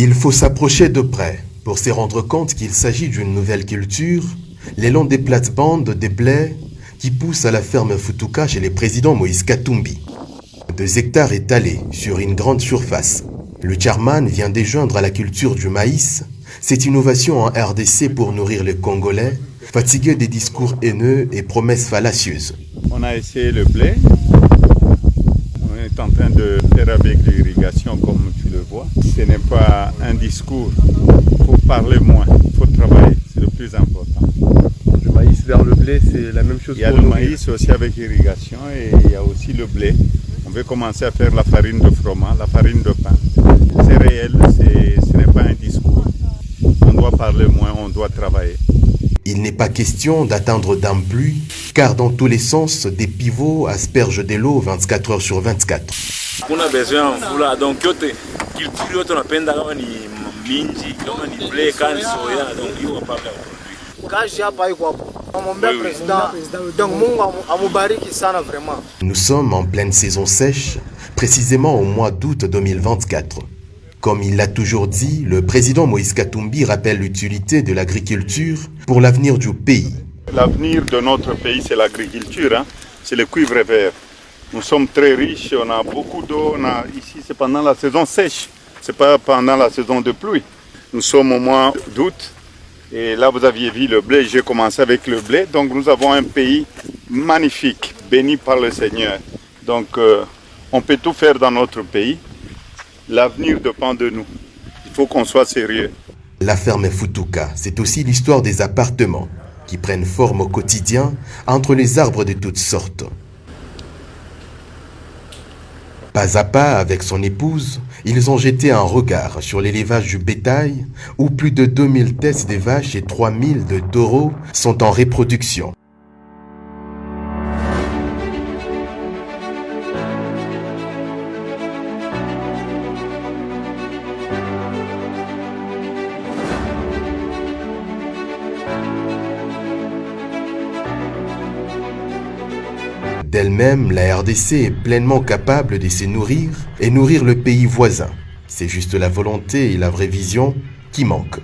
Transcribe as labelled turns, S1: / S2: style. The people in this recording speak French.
S1: Il faut s'approcher de près pour se rendre compte qu'il s'agit d'une nouvelle culture, les longs des plates-bandes des blés qui poussent à la ferme Futuka chez le président Moïse Katumbi. 2 hectares étalés sur une grande surface. Le chairman vient de joindre à la culture du maïs cette innovation en RDC pour nourrir les Congolais, fatigués des discours haineux et promesses fallacieuses.
S2: On a essayé le blé. On est en train de faire avec l'irrigation comme tu le vois. Ce n'est pas un discours. Il faut parler moins, il faut travailler. C'est le plus important.
S3: Du maïs vers le blé, c'est la même chose.
S2: Il y a le maïs aussi avec irrigation et il y a aussi le blé. On veut commencer à faire la farine de froment, la farine de pain. C'est réel, ce n'est pas un discours. On doit parler moins, on doit travailler.
S1: Il n'est pas question d'attendre d'un pluie, car dans tous les sens, des pivots aspergent de l'eau 24 heures sur 24.
S4: On a besoin de mvula, donc culture yote tunapenda kama ni minji, kama ni blé, kama ni soya, donc hiyo hapa produit.
S5: Kazi hapa iko hapo. Namwombea president, donc Mungu amubariki sana vraiment.
S1: Nous sommes en pleine saison sèche, précisément au mois d'août 2024. Comme il l'a toujours dit, le président Moïse Katumbi rappelle l'utilité de l'agriculture pour l'avenir du pays.
S2: L'avenir de notre pays, c'est l'agriculture, hein? C'est le cuivre vert. Nous sommes très riches, on a beaucoup d'eau. Ici, c'est pendant la saison sèche, ce n'est pas pendant la saison de pluie. Nous sommes au mois d'août et là, vous aviez vu le blé, j'ai commencé avec le blé. Donc, nous avons un pays magnifique, béni par le Seigneur. Donc, on peut tout faire dans notre pays. L'avenir dépend de nous. Il faut qu'on soit sérieux.
S1: La ferme Futuka, c'est aussi l'histoire des appartements qui prennent forme au quotidien entre les arbres de toutes sortes. Pas à pas, avec son épouse, ils ont jeté un regard sur l'élevage du bétail où plus de 2000 têtes de vaches et 3000 de taureaux sont en reproduction. D'elle-même, la RDC est pleinement capable de se nourrir et nourrir le pays voisin. C'est juste la volonté et la vraie vision qui manquent.